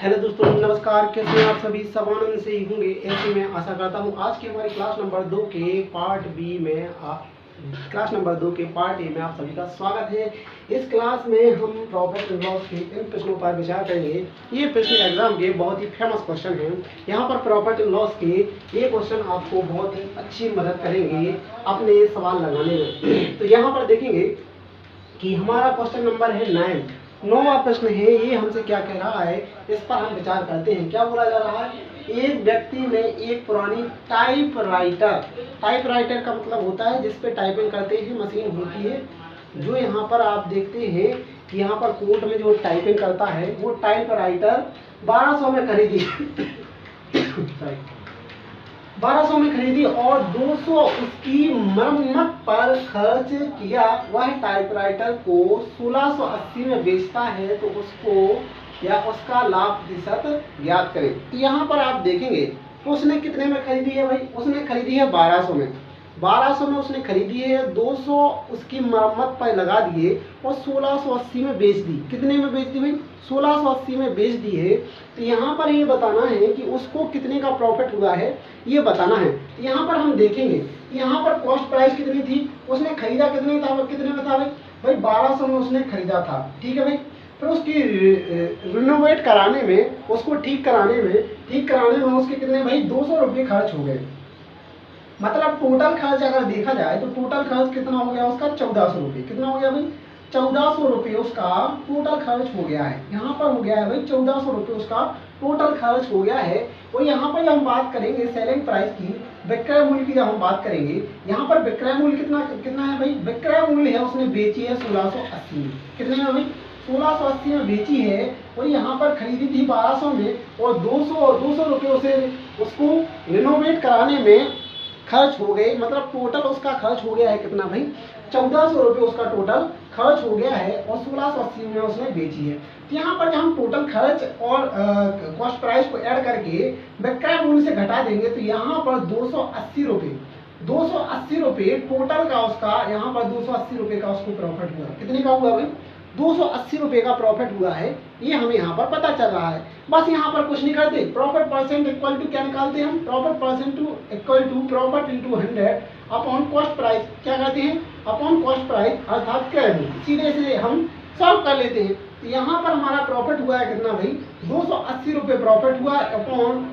Hello दोस्तों, नमस्कार। कैसे हैं आप सभी? सब आनंद से ही होंगे, ऐसे मैं आशा करता हूं। आज की हमारी क्लास नंबर 2 के पार्ट बी में क्लास नंबर 2 के पार्ट ए में आप सभी का स्वागत है। इस क्लास में हम प्रॉफिट एंड लॉस के इन प्रश्नों पर विचार करेंगे। ये प्रश्न एग्जाम के बहुत ही फेमस क्वेश्चन हैं। यहाँ पर प्रॉफिट एंड लॉस के ये क्वेश्चन आपको बहुत ही अच्छी मदद करेंगे अपने सवाल लगाने में। तो यहाँ पर देखेंगे कि हमारा क्वेश्चन नंबर है 9वां प्रश्न है। ये हमसे क्या कह रहा है, इस पर हम विचार करते हैं। क्या बोला जा रहा है? एक व्यक्ति ने एक पुरानी टाइपराइटर का मतलब होता है जिस पे टाइपिंग करते हैं, मशीन होती है। जो यहाँ पर आप देखते हैं कि यहाँ पर कोर्ट में जो टाइपिंग करता है वो टाइपराइटर 1200 में खरीदी 1200 में खरीदी और 200 उसकी मरम्मत पर खर्च किया। वह टाइपराइटर को 1680 में बेचता है तो उसको या उसका लाभ प्रतिशत ज्ञात करें। तो यहाँ पर आप देखेंगे उसने कितने में खरीदी है भाई? उसने खरीदी है 1200 में। 1200 में उसने खरीदी है, 200 उसकी मरम्मत पर लगा दिए और 1680 में बेच दी। कितने में बेच दी भाई? 1680 में बेच दी है। तो यहाँ पर ये बताना है कि उसको कितने का प्रॉफिट हुआ है, ये बताना है। तो यहाँ पर हम देखेंगे, यहाँ पर कॉस्ट प्राइस कितनी थी, उसने खरीदा कितने में था भाई? 1200 में उसने खरीदा था, ठीक है भाई। फिर उसकी रिनोवेट कराने में, उसको ठीक कराने में उसके कितने भाई? 200 रुपये खर्च हो गए। मतलब टोटल खर्च अगर देखा जाए तो टोटल खर्च कितना हो गया उसका? 1400 रुपये। कितना हो गया भाई? 1400 रुपये उसका टोटल खर्च हो गया है। यहाँ पर हो गया है भाई 1400 रुपये उसका टोटल खर्च हो गया है। और यहाँ पर हम बात करेंगे सेलिंग प्राइस की, विक्रय मूल्य की जब हम बात करेंगे, यहाँ पर विक्रय मूल्य कितना है भाई? विक्रय मूल्य है उसने बेची है 1680 में। कितने में भाई? 1680 में बेची है और यहाँ पर खरीदी थी 1200 में और 200 रुपये उसे उसको रिनोवेट कराने में खर्च हो गए। मतलब टोटल उसका खर्च हो गया है कितना भाई? 1400 रुपये उसका टोटल खर्च हो गया है और 1680 में उसने बेची है। तो यहाँ पर जब हम टोटल खर्च और कॉस्ट प्राइस को ऐड करके विक्रय मूल्य से घटा देंगे तो यहाँ पर 280 रुपये टोटल का उसका, यहाँ पर 280 रुपये का उसको प्रॉफिट हुआ। कितने का हुआ भाई? 280 रुपये का प्रॉफिट हुआ है। ये हमें यहाँ पर पता चल रहा है। बस यहाँ पर कुछ नहीं करते, प्रॉफिट परसेंट इक्वल टू क्या निकालते हैं हम? Profit percent equal to profit into 100 upon cost price. क्या करते हैं? अपॉन कॉस्ट प्राइस अर्थात क्रय मूल्य। सीधे सीधे हम सॉल्व कर लेते हैं। तो यहाँ पर हमारा प्रॉफिट हुआ है कितना भाई? 280 रुपये प्रॉफिट हुआ upon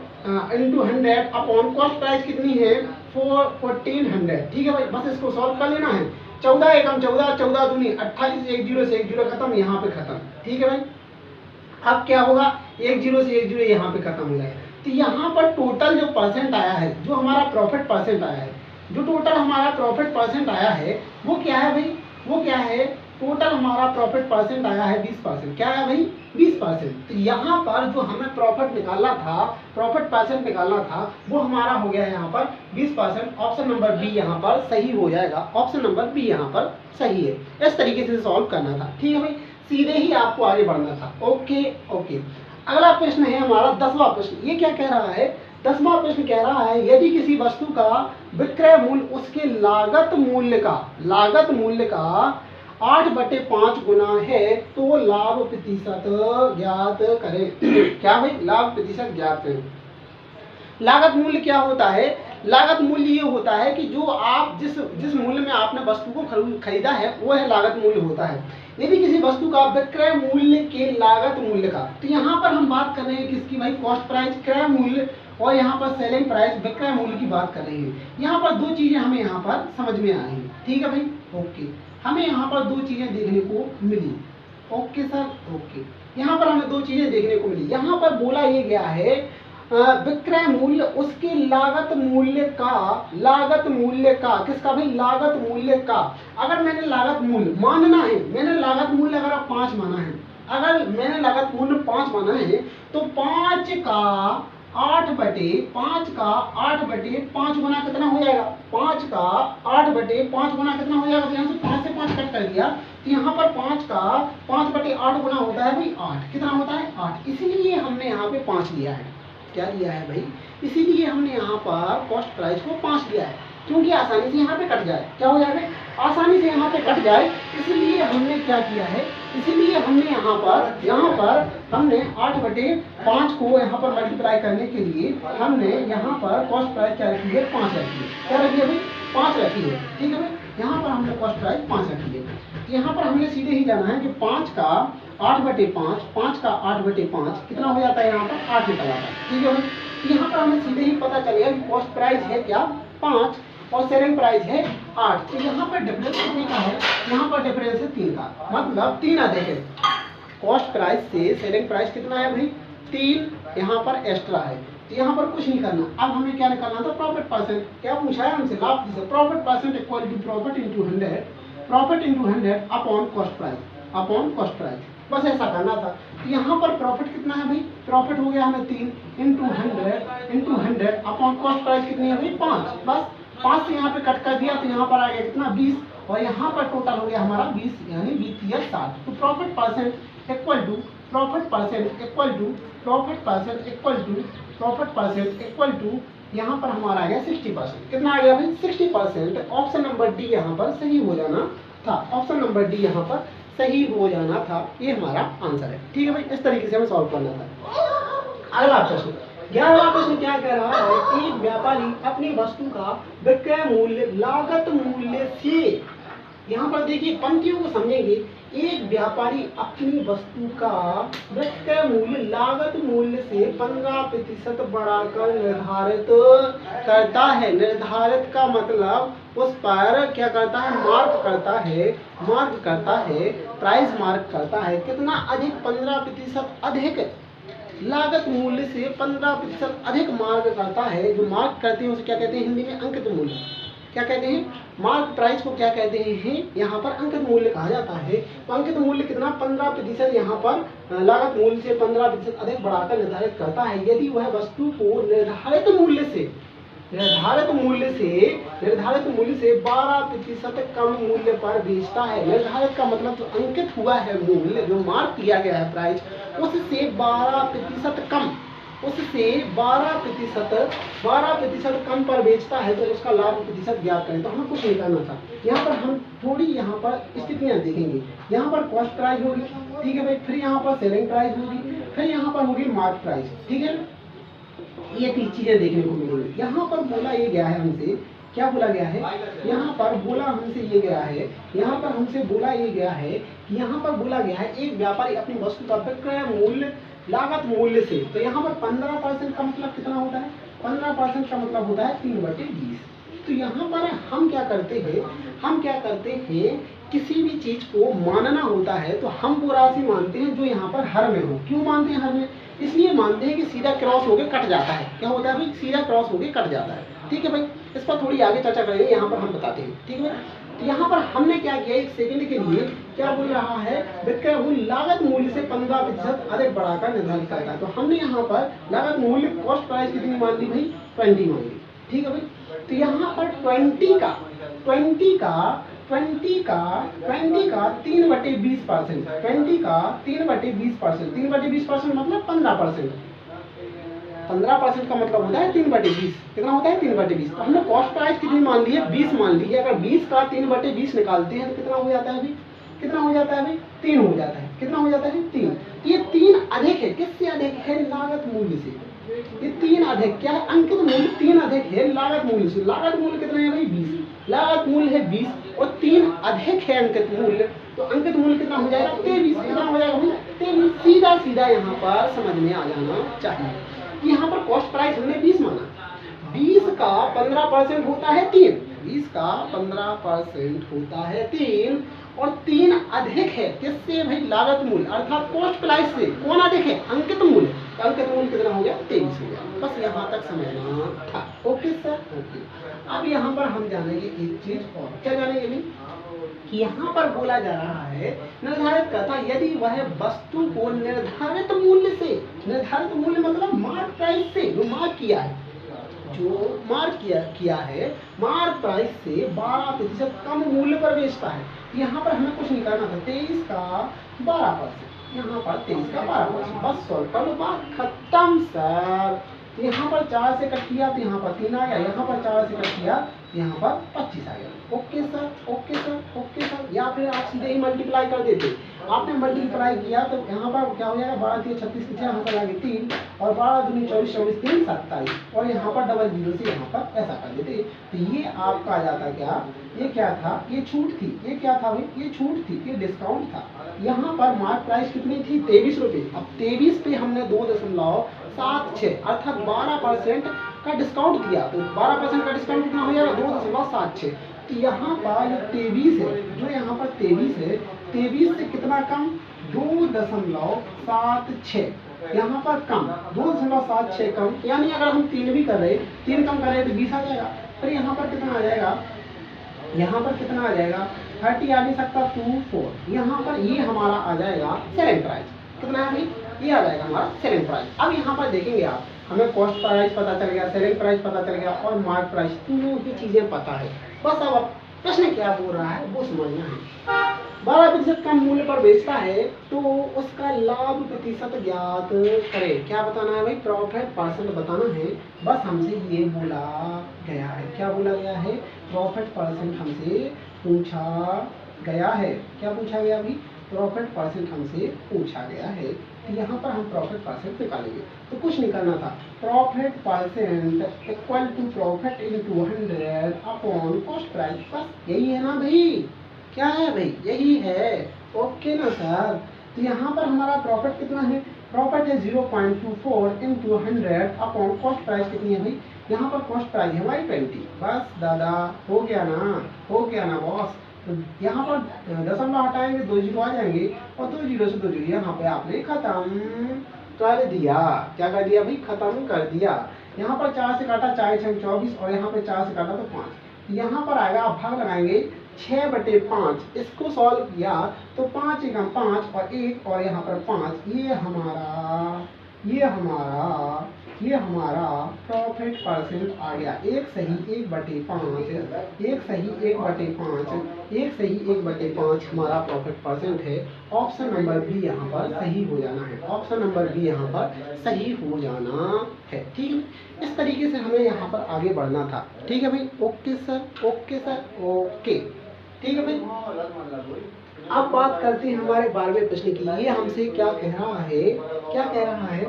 into 100 upon cost price कितनी है? 1400। ठीक है भाई, बस इसको सॉल्व कर लेना है। 14 एकम 14, 14 दूनी 28, 1 0 से 1 0 खत्म, यहाँ पे खत्म। ठीक है भाई, अब क्या होगा? 1 0 से 1 0 यहाँ पे खत्म हो जाएगा। तो यहाँ पर टोटल जो परसेंट आया है, जो हमारा प्रॉफिट परसेंट आया है, जो टोटल हमारा प्रॉफिट परसेंट आया है वो क्या है भाई? वो क्या है? टोटल हमारा प्रॉफिट परसेंट आया है 20%। क्या है भाई? 20%। तो यहाँ पर जो हमें प्रॉफिट निकालना था, प्रॉफिट परसेंट निकालना था, वो हमारा हो गया है यहाँ पर 20%। ऑप्शन नंबर बी यहाँ पर सही हो जाएगा। ऑप्शन नंबर बी यहाँ पर सही है। इस तरीके से सॉल्व करना था। ठीक है भाई, सीधे ही आपको आगे बढ़ना था। ओके। अगला प्रश्न है हमारा 10वां प्रश्न। ये क्या कह रहा है? 10वां प्रश्न कह रहा है यदि किसी वस्तु का विक्रय मूल्य उसके लागत मूल्य का 8/5 गुना है तो लाभ प्रतिशत ज्ञात करें। क्या भाई? लाभ प्रतिशत ज्ञात करें। लागत मूल्य क्या होता है? लागत मूल्य ये होता है कि जो आप जिस मूल्य में आपने वस्तु को खरीदा है वो है लागत मूल्य होता है। यदि किसी वस्तु का विक्रय मूल्य के लागत मूल्य का, तो यहाँ पर हम बात कर रहे हैं किसकी भाई? कॉस्ट प्राइस, क्रय मूल्य, और यहाँ पर सेलिंग प्राइस, विक्रय मूल्य की बात कर रहे हैं। यहाँ पर दो चीजें हमें यहाँ पर समझ में आई। ठीक है भाई, ओके। हमें यहाँ पर दो चीजें देखने को मिली। Okay sir, okay. यहाँ पर हमें दो चीजें देखने को मिली। यहाँ पर बोला ये गया है विक्रय मूल्य उसके लागत मूल्य का किसका भाई? लागत मूल्य का। अगर मैंने लागत मूल्य मानना है, मैंने लागत मूल्य अगर 5 माना है, अगर मैंने लागत मूल्य 5 माना है तो 5 का 8/5 गुना कितना हो जाएगा? 5 का 8/5 गुना कितना हो जाएगा? यहाँ से 5 से 5 कट कर दिया तो यहाँ पर 5 का 5/8 गुना होता है भाई 8। कितना होता है? 8। इसीलिए हमने यहाँ पे 5 लिया है। क्या लिया है भाई? इसीलिए हमने यहाँ पर कॉस्ट प्राइस को 5 लिया है। क्योंकि आसानी से यहाँ पे कट जाए, क्या हो जाएगा, आसानी से यहाँ पे कट जाए। इसलिए हमने क्या किया है, इसीलिए हमने यहाँ पर हमने 8/5 को यहाँ पर मल्टीप्लाई करने के लिए हमने यहाँ पर कॉस्ट प्राइस क्या रखी है, 5 रखी है। क्या रखी है भाई, 5 रखी है। ठीक है भाई, यहाँ पर हमने कॉस्ट प्राइस 5 रखी है। यहाँ पर हमने सीधे ही जाना है कि 5 का 8/5, 5 का 8/5 कितना हो जाता है, यहाँ पर 8 निकल आता है। ठीक है भाई, यहाँ पर हमें सीधे ही पता चलेगा कि कॉस्ट प्राइस है क्या, 5 और सेलिंग प्राइस है 8। तो यहाँ पर डिफरेंस कितने का है, यहाँ पर डिफरेंस है 3 का, मतलब 3 अधिक है। कॉस्ट प्राइस से सेलिंग प्राइस कितना है भाई, 3 यहाँ पर एक्स्ट्रा है। तो यहाँ पर कुछ नहीं करना, अब हमें क्या निकालना था, प्रॉफिट परसेंट। क्या पूछा है हमसे, लाभ से profit percent equal to profit into 100, profit into 100 upon cost price, upon cost price, बस ऐसा करना था। तो यहाँ पर प्रॉफिट कितना है भाई, प्रॉफिट हो गया हमें 3 इंटू 100 अपॉन कॉस्ट प्राइस कितनी है भाई, 5। बस 5 से यहाँ पे कट कर दिया तो यहाँ पर आ गया कितना, 20, और यहाँ पर टोटल हो गया हमारा 20, यानी 20 60। तो profit percent equal to profit percent equal to profit percent equal to profit percent equal to यहाँ पर हमारा आ गया 60%। कितना आ गया भाई, 60%। ऑप्शन नंबर डी यहाँ पर सही हो जाना था, ऑप्शन नंबर डी यहाँ पर सही हो जाना था, ये हमारा आंसर है। ठीक है भाई, इस तरीके से हमें सॉल्व करना था। अगला प्रश्न, 11वां प्रश्न क्या कह रहा है, एक व्यापारी अपनी वस्तु का विक्रय मूल्य लागत मूल्य से, यहाँ पर देखिए पंक्तियों को समझेंगे, एक व्यापारी अपनी वस्तु का विक्रय मूल्य लागत मूल्य से 15% बढ़ाकर निर्धारित करता है। निर्धारित का मतलब उस पर क्या करता है, मार्क करता है, मार्क करता है, प्राइस मार्क करता है। कितना अधिक, 15% अधिक, लागत मूल्य से 15% अधिक मार्क करता है। जो मार्क करते हैं उसे क्या कहते हैं हिंदी में, अंकित मूल्य। क्या कहते हैं, मार्क प्राइस को क्या कहते हैं, यहाँ पर अंकित मूल्य कहा जाता है। तो अंकित मूल्य कितना, 15% यहाँ पर लागत मूल्य से 15% अधिक बढ़ाकर निर्धारित करता है। यदि वह वस्तु को निर्धारित मूल्य से 12% कम मूल्य पर बेचता है। निर्धारित का मतलब जो अंकित हुआ है मूल्य, जो मार्क किया गया है प्राइस, उससे 12% कम, उससे 12% कम पर बेचता है, तो उसका लाभ प्रतिशत ज्ञात करें। तो हमें कुछ नहीं करना था, यहाँ पर हम थोड़ी यहाँ पर स्थितियाँ देखेंगे। यहाँ पर कॉस्ट प्राइस होगी, ठीक है भाई, फिर यहाँ पर सेलिंग प्राइस होगी, फिर यहाँ पर होगी मार्क प्राइस। ठीक है, ये 3 चीजें देखने को मिलेंगी। यहाँ पर बोला ये गया है हमसे, क्या बोला गया है, यहाँ पर बोला हमसे ये गया है, यहाँ पर हमसे बोला ये गया है कि यहाँ पर बोला गया है एक व्यापारी अपनी वस्तु का विक्रय मूल्य लागत मूल्य से, तो यहाँ पर 15% का मतलब कितना होता है, 15% का मतलब होता है 3/20। तो यहाँ पर हम क्या करते हैं, किसी भी चीज को मानना होता है तो हम वो राशि मानते हैं जो यहाँ पर हर में हो। क्यों मानते हैं हर में, इसलिए मानते हैं कि सीधा क्रॉस होके कट जाता है। क्या होता है भाई, सीधा क्रॉस होके कट जाता है। ठीक है भाई, इस पर थोड़ी आगे चर्चा करेंगे, यहाँ पर हम बताते हैं। ठीक है, तो यहाँ पर हमने क्या किया, एक सेकंड के लिए क्या बोल रहा है, विक्रय मूल्य लागत मूल्य से 15% अधिक बढ़ाकर निर्धारित करता है। तो हमने यहाँ पर लागत मूल्य कॉस्ट प्राइस कितनी मान ली भाई, 20 मान ली। ठीक है भाई, तो यहाँ पर 20 का 3/20%, 3/20% मतलब 15%। 15% का मतलब होता है 3/20। कितना होता है, 3/20। तो हमने कॉस्ट प्राइस कितनी मान ली है, 20 मान ली है। अगर 20 का 3/20 निकालते हैं तो कितना हो जाता है भाई, कितना हो जाता है भाई, 3 हो जाता है। कितना हो जाता है, 3। ये 3 अधिक है, किससे अधिक है, लागत मूल्य से। ये 3 अधिक क्या है, अंकित मूल्य 3 अधिक है लागत मूल्य से। लागत मूल्य कितना है भाई, 20। लागत मूल्य है 20 और 3 अधिक है अंकित मूल्य, तो अंकित मूल्य कितना हो जाएगा, 23। कितना हो जाएगा भाई, 23। सीधा सीधा यहाँ पर समझ में आ जाना चाहिए। यहाँ पर कॉस्ट प्राइस हमने 20 माना, 20 का 15% होता है 3, 20 का 15% होता है 3, और 3 अधिक है किससे भाई, लागत मूल्य अर्थात कॉस्ट प्राइस से। कौन अधिक है, अंकित मूल्य। अंकित मूल्य कितना हो गया, 23 हो गया। बस यहाँ तक समझना था। Okay sir, okay. अब यहाँ पर हम जानेंगे एक चीज और, क्या जानेंगे भाई, कि यहाँ पर बोला जा रहा है निर्धारित करता, यदि वह वस्तु को निर्धारित मूल्य से, निर्धारित मूल्य मतलब मार्क प्राइस से, जो मार्क किया है, जो मार्क किया है, मार्क प्राइस से 12% कम मूल्य पर बेचता है। यहाँ पर हमें कुछ नहीं करना था, 23 का 12%, यहाँ पर 23 का 12%, बस सॉल्व कर लो, बात खत्म सर। तो यहाँ पर 4 से कट किया तो यहाँ पर 3 आ गया, यहाँ पर 4 से कट किया तो यहाँ पर 25 आ गया। Okay sir, okay sir, okay sir. या फिर आप सीधे ही मल्टीप्लाई कर देते, आपने मल्टीप्लाई किया तो यहाँ पर क्या हो जाएगा, 12 3 36 पीछे यहाँ पर आगे 3 और 12 दूनी 24 24 3 27 और यहाँ पर डबल जीरो से यहाँ पर ऐसा कर देते। तो ये आपका आ जाता क्या, ये क्या था, ये छूट थी। ये क्या था भाई, ये छूट थी, ये डिस्काउंट था। यहाँ पर मार्क प्राइस कितनी थी, 23 रुपये। अब 23 पे हमने 2.76 अर्थात 12% का डिस्काउंट दिया, तो 12% का डिस्काउंट कितना हो जाएगा, 2.76। तो यहाँ पर जो 23 है, जो यहाँ पर 23 है, 23 से कितना कम, 2.76 यहाँ पर कम, 2.76 कम, यानी अगर हम 3 भी कर रहे, 3 कम कर रहे तो 20 आ जाएगा। पर यहाँ पर कितना आ जाएगा, यहाँ पर कितना आ जाएगा, 30 आ नहीं सकता, 24। यहाँ पर ये हमारा आ जाएगा सेलिंग प्राइस। कितना है भाई, ये आ जाएगा हमारा सेलिंग प्राइस। अब यहाँ पर देखेंगे आप, हमें कॉस्ट प्राइस पता चल गया, सेलिंग प्राइस पता चल गया और मार्क प्राइस, तीनों ही चीजें पता है। बस अब प्रश्न क्या बोल रहा है वो समझना है। 12% कम मूल्य पर बेचता है तो उसका लाभ प्रतिशत ज्ञात करें। क्या बताना है भाई, प्रॉफिट परसेंट बताना है। बस हमसे ये बोला गया है, क्या बोला गया है, प्रॉफिट परसेंट हमसे पूछा गया है। क्या पूछा गया भाई, प्रॉफिट परसेंट हमसे पूछा गया है। तो यहाँ पर हम प्रॉफिट परसेंट निकालेंगे, तो कुछ निकालना था, profit percent equal to profit into 100 upon cost price. बस यही है ना भाई, क्या है भाई, यही है। ओके ना सर। तो यहाँ पर हमारा प्रॉफिट कितना है, प्रॉफिट है 0.24 इंटू 100 अपॉन कॉस्ट प्राइस कितनी है भाई, यहाँ पर कॉस्ट प्राइस है हमारी 20। बस दादा हो गया ना, हो गया ना बॉस। तो यहाँ पर दशमलव हटाएंगे, 2 जीरो आ जाएंगे और 2 जीरो से 2 जीरो यहाँ पे आपने खत्म कर दिया। क्या कर दिया भाई, खत्म कर दिया। यहाँ पर 4 से काटा, 4 6 24 और यहाँ पे 4 से काटा तो 5। यहाँ पर आएगा, आप भाग लगाएंगे 6/5। इसको सॉल्व किया तो 5 एकम 5 और 1 और यहाँ पर 5, ये हमारा प्रॉफिट परसेंट आ गया। 1 सही 1/5, 1 सही 1/5, 1 सही 1/5 हमारा प्रॉफिट परसेंट है। ऑप्शन नंबर बी यहाँ पर सही हो जाना है, ऑप्शन नंबर बी यहाँ पर सही हो जाना है। ठीक है, इस तरीके से हमें यहाँ पर आगे बढ़ना था। ठीक है भाई, okay sir, okay sir, okay. ठीक है भाई, अब बात करते हैं हमारे 12वें प्रश्न की। ये हमसे क्या कह रहा है, क्या कह रहा है,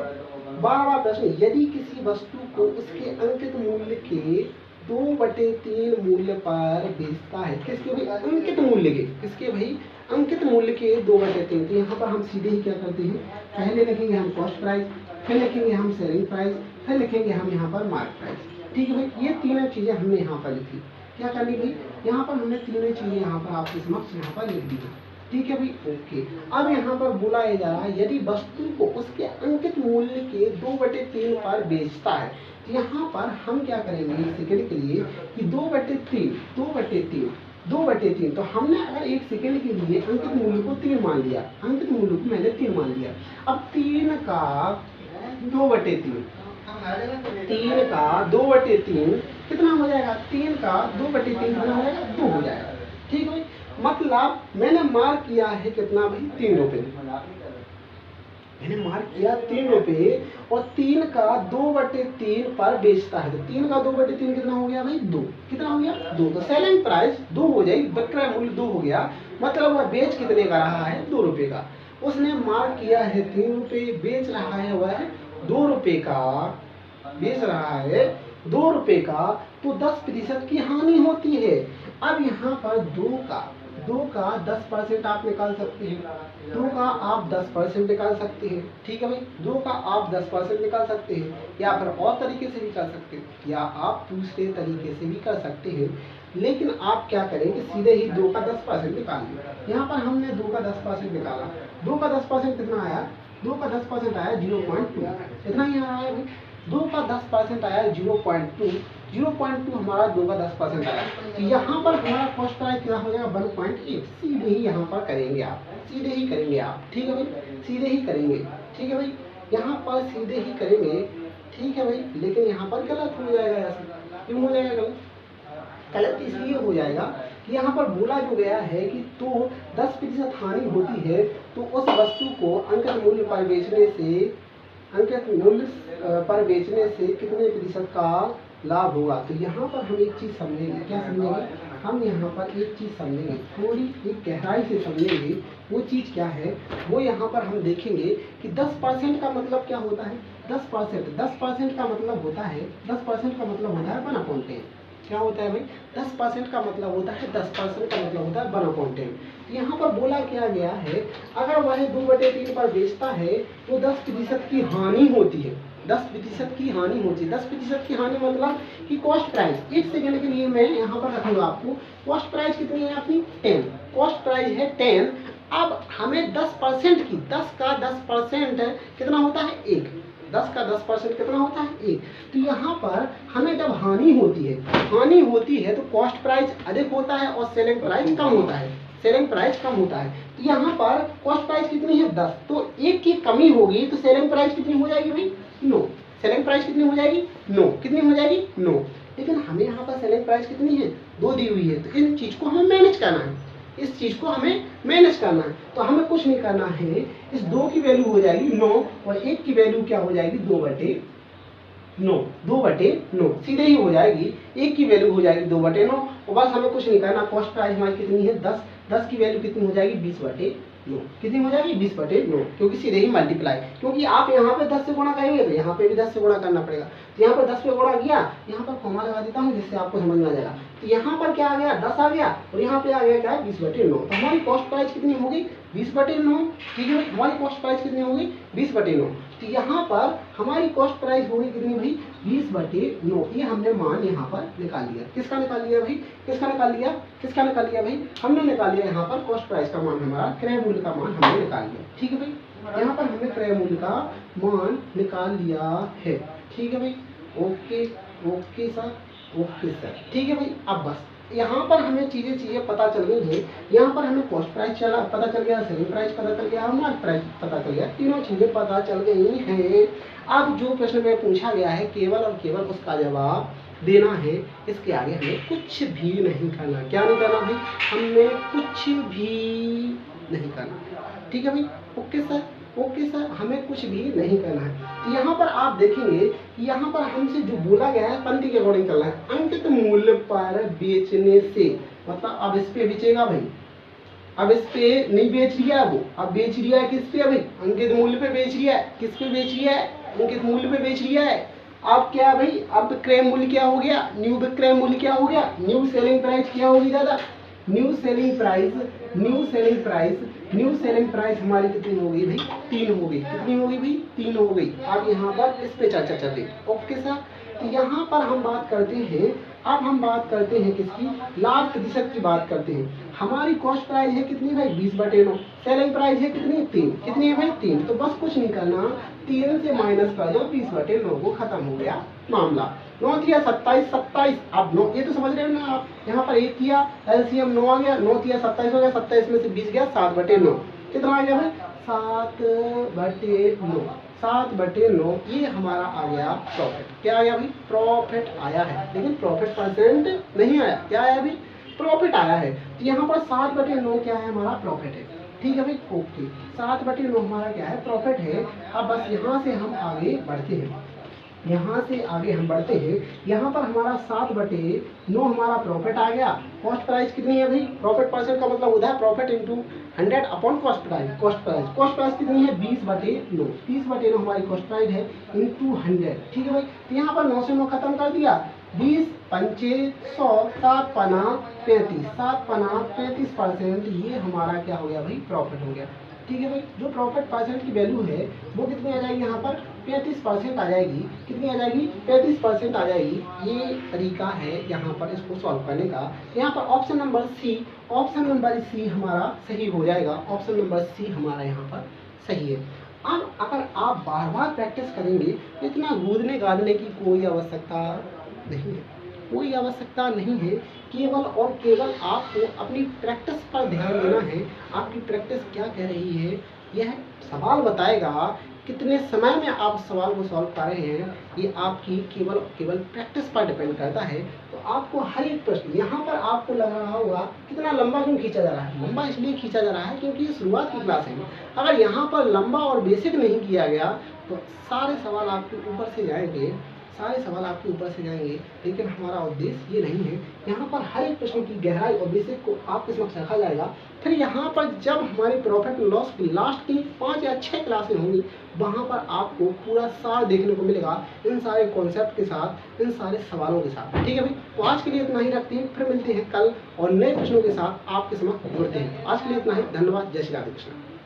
12वां प्रश्न, यदि किसी वस्तु को उसके अंकित मूल्य के 2/3 मूल्य पर बेचता है, किसके भाई, अंकित मूल्य के, किसके भाई, अंकित मूल्य के 2/3। तो यहाँ पर हम सीधे ही क्या करते हैं, पहले लिखेंगे हम कॉस्ट प्राइस, फिर लिखेंगे हम सेलिंग प्राइस, फिर लिखेंगे हम यहाँ पर मार्क प्राइस। ठीक है भाई, ये तीनों चीजें हमने यहाँ पर लिखी। क्या करनी भाई, यहाँ पर हमने तीनों चीजें यहाँ पर आपके समक्ष यहाँ पर लिख दी है। ठीक है भाई, ओके। अब यहाँ पर बोला जा रहा है, यदि वस्तु को उसके अंकित मूल्य के 2/3 पर बेचता है, तो यहाँ पर हम क्या करेंगे सेकंड के लिए कि 2/3, तो हमने अगर 1 सेकंड के लिए अंकित मूल्य को 3 मान लिया, अंकित मूल्य को मैंने 3 मान लिया। अब 3 का 2/3, 3 का 2/3 कितना हो जाएगा, 3 का 2/3 कितना हो जाएगा, 2 हो जाएगा। ठीक है भाई, मतलब मैंने मार्क किया है कितना भाई, 3 रुपए, मैंने मार्क किया 3 रुपए और 3 का 2/3 पर बेचता है। तो 3 का 2/3 कितना हो गया भाई, 2। कितना हो गया, 2। तो सेलिंग प्राइस 2 हो जाएगी, विक्रय मूल्य 2 हो गया, मतलब वह बेच कितने का रहा है, 2 रुपए का। उसने मार्क किया है 3 रुपए, बेच रहा है वह 2 रुपए का, बेच रहा है 2 रुपए का, तो 10% की हानि होती है। अब यहाँ पर 2 का 10% आप निकाल सकते हैं, 2 का आप 10% निकाल सकते हैं। ठीक है भाई, 2 का आप 10% निकाल सकते हैं, या फिर और तरीके से भी कर सकते हैं, या आप दूसरे तरीके से भी कर सकते हैं। लेकिन आप क्या करेंगे, सीधे ही 2 का 10% निकालिए। यहाँ पर हमने 2 का 10% निकाला, 2 का 10% कितना आया, 2 का 10% आया 0.2, इतना ही आया है भाई। 2 का 10% आया 0.2, 0.2 हमारा 2 का 10% आया। तो यहाँ पर हमारा कॉस्ट प्राइस क्या हो जाएगा, 1.8। सीधे ही यहाँ पर करेंगे आप, सीधे ही करेंगे आप। ठीक है भाई, सीधे ही करेंगे। ठीक है भाई, यहाँ पर सीधे ही करेंगे। ठीक है भाई, लेकिन यहाँ पर गलत हो जाएगा, ऐसा क्यों हो जाएगा गलत, गलत इसलिए हो जाएगा कि यहाँ पर बोला जो गया है कि तो 10% हानि होती है, तो उस वस्तु को अंकित मूल्य पर बेचने से अंकित मूल्य पर बेचने से कितने प्रतिशत का लाभ होगा। तो यहाँ पर हम एक चीज़ समझेंगे, क्या समझेंगे, हम यहाँ पर एक चीज़ समझेंगे, थोड़ी एक गहराई से समझेंगे। वो चीज़ क्या है, वो यहाँ पर हम देखेंगे कि 10% का मतलब क्या होता है। 10% का मतलब होता है 10% का मतलब होता है 1/10। क्या होता है भाई, 10% का मतलब होता है 10% का मतलब होता है 1/10। यहाँ पर बोला क्या गया है, अगर वह 2/3 पर बेचता है तो 10% की हानि होती है। 10% की हानि होती है। 10% की हानि मतलब कि कॉस्ट प्राइस, एक सेकंड के लिए मैं यहाँ पर रखूंगा आपको। कॉस्ट प्राइस कितनी है अपनी 10, कॉस्ट प्राइस है 10। अब हमें 10% की 10 का 10% कितना होता है 1, 10 का 10% कितना होता है 1। तो यहाँ पर हमें जब हानि होती है तो कॉस्ट प्राइस अधिक होता है और सेलिंग प्राइस कम होता है, सेलिंग प्राइस कम होता है। तो यहाँ पर कॉस्ट प्राइस कितनी है 10, तो 1 की कमी होगी तो सेलिंग प्राइस कितनी हो जाएगी भाई 9। सेलिंग प्राइस कितनी हो जाएगी 9, कितनी हो जाएगी 9। लेकिन हमें यहाँ पर सेलिंग प्राइस कितनी है 2 दी हुई है। तो इन चीज को हमें मैनेज करना है, इस चीज को हमें मैनेज करना है। तो हमें कुछ नहीं करना है, इस 2 की वैल्यू हो जाएगी 9 और 1 की वैल्यू क्या हो जाएगी 2/9 सीधे ही हो जाएगी। 1 की वैल्यू हो जाएगी 2/9 और बस हमें कुछ नहीं करना। कॉस्ट प्राइस हमारी कितनी है 10, 10 की वैल्यू कितनी हो जाएगी 20/9, कितनी हो जाएगी 20/9, क्योंकि सीधे ही मल्टीप्लाई, क्योंकि आप यहाँ पे 10 से गुणा करेंगे तो यहाँ पे भी 10 से गुणा करना पड़ेगा। तो यहाँ पर 10 पे गुणा किया, यहाँ पर कॉमा लगा देता हूँ जिससे आपको समझ में आ जाएगा। तो यहाँ पर क्या आ गया 10 आ गया और यहाँ पे आ गया क्या 20/9। तो हमारी कॉस्ट प्राइस कितनी होगी 20/9। ठीक है भाई, हमारी कॉस्ट प्राइस कितनी होगी 20/9। तो यहाँ पर हमारी कॉस्ट प्राइस होगी कितनी भाई 20/9। ये हमने मान यहाँ पर निकाल लिया। किसका निकाल लिया भाई, किसका निकाल लिया, किसका निकाल लिया भाई, हमने निकाल लिया यहाँ पर कॉस्ट प्राइस का मान, हमारा क्रय मूल्य का मान हमने निकाल लिया। ठीक है भाई, यहाँ पर हमने क्रय मूल्य का मान निकाल लिया है। ठीक है भाई, okay okay sir, okay sir. ठीक है भाई, अब बस यहाँ पर हमें चीजें पता चल गई है। यहाँ पर हमें कॉस्ट प्राइस पता चल गया, सेलिंग प्राइस पता चल गया, मार्केट प्राइस पता चल गया, तीनों चीजें पता चल गई हैं। अब जो प्रश्न में पूछा गया है केवल और केवल उसका जवाब देना है। इसके आगे हमें कुछ भी नहीं करना। क्या नहीं करना भाई, हमें कुछ भी नहीं करना। ठीक है भाई, ओके सर, ओके सर, हमें कुछ भी नहीं करना है। तो यहाँ पर आप देखेंगे कि यहाँ पर हमसे जो बोला गया है पंक्ति के अकॉर्डिंग चलना है। अंकित मूल्य पर बेचने से मतलब अब इस पे बेचेगा भाई, अब इस पे नहीं बेच रिया है वो, अब बेच रिया है किस पे भाई, अंकित मूल्य पे बेच रिया है। किस पे बेच रिया है, अंकित मूल्य पे बेच रिया है। अब क्या भाई, अब क्रय मूल्य क्या हो गया, न्यू विक्रय मूल्य क्या हो गया, न्यू सेलिंग प्राइस क्या होगी दादा, new selling price, new selling price, new selling price हमारी कितनी हो गई भाई 3 हो गई। कितनी हो गई भाई 3 हो गई। अब यहाँ पर इस पे चर्चा चल रही। ओके सर, तो यहाँ पर हम बात करते हैं, अब हम बात करते हैं किसकी, लाभ प्रतिशत की बात करते हैं। हमारी कॉस्ट प्राइस है कितनी भाई 20/9, सेलिंग प्राइस है कितनी 3, कितनी है भाई 3। तो बस कुछ नहीं करना, 3 से माइनस कर दो 20/9 को, खत्म हो गया मामला। 9 3 27, 27। अब 9 ये तो समझ रहे हो ना आप, यहाँ पर 1 किया एलसीएम 9 आ गया, 9 3 27 हो गया, 27 में से 20 गया 7/9, कितना आ गया भाई 7/9, 7/9। ये हमारा आ गया प्रॉफिट। क्या आ गया भाई, प्रॉफिट आया है, लेकिन प्रॉफिट परसेंट नहीं आया। क्या आया भाई, प्रॉफिट आया है। तो यहाँ पर 7/9 क्या है, हमारा प्रॉफिट है। ठीक है भाई, ओके, 7/9 हमारा क्या है, प्रॉफिट है। अब बस यहाँ से हम आगे बढ़ते हैं, यहाँ से आगे हम बढ़ते हैं। यहाँ पर हमारा 7/9 हमारा प्रॉफिट आ गया। कॉस्ट प्राइस कितनी है भाई, प्रॉफिट परसेंट का मतलब होता है profit into 100 upon cost price. Cost price कितनी है 20/9, 20/9 हमारी कॉस्ट प्राइस है इंटू 100। ठीक है भाई, तो यहाँ पर 9 से 9 खत्म कर दिया, 20 पंचे 100, 7 पना 35, 7 पना 35%। ये हमारा क्या हो गया भाई, प्रॉफिट हो गया। ठीक है भाई, जो प्रॉफिट परसेंट की वैल्यू है वो कितनी आ जाएगी, यहाँ पर 35% आ जाएगी। कितनी आ जाएगी 35% आ जाएगी। ये तरीका है यहाँ पर इसको सॉल्व करने का। यहाँ पर option number C, option number C हमारा सही हो जाएगा। ऑप्शन नंबर सी हमारा यहाँ पर सही है। अब अगर आप बार बार प्रैक्टिस करेंगे तो इतना कूदने गादने की कोई आवश्यकता नहीं है, कोई आवश्यकता नहीं है। केवल और केवल आपको अपनी प्रैक्टिस पर ध्यान देना है। आपकी प्रैक्टिस क्या कह रही है, यह सवाल बताएगा कितने समय में आप सवाल को सॉल्व कर रहे हैं। ये आपकी केवल प्रैक्टिस पर डिपेंड करता है। तो आपको हर एक प्रश्न यहाँ पर आपको लग रहा होगा कितना लंबा क्यों खींचा जा रहा है। लंबा इसलिए खींचा जा रहा है क्योंकि ये शुरुआत की क्लास है। अगर यहाँ पर लंबा और बेसिक नहीं किया गया तो सारे सवाल आपके ऊपर से जाएंगे, सारे सवाल आपके ऊपर से जाएंगे, लेकिन हमारा उद्देश्य ये नहीं है। यहाँ पर हर एक प्रश्न की गहराई और बेसिक को आपके समक्ष रखा जाएगा। फिर यहाँ पर जब हमारी प्रॉफिट एंड लॉस की लास्ट की 5 या 6 क्लासें होंगी, वहाँ पर आपको पूरा सार देखने को मिलेगा इन सारे कॉन्सेप्ट के साथ, इन सारे सवालों के साथ। ठीक है भाई, तो आज के लिए इतना ही रखते हैं, फिर मिलते हैं कल और नए प्रश्नों के साथ आपके समक्ष जुड़ते हैं। आज के लिए इतना ही, धन्यवाद। जय श्री राधे कृष्ण।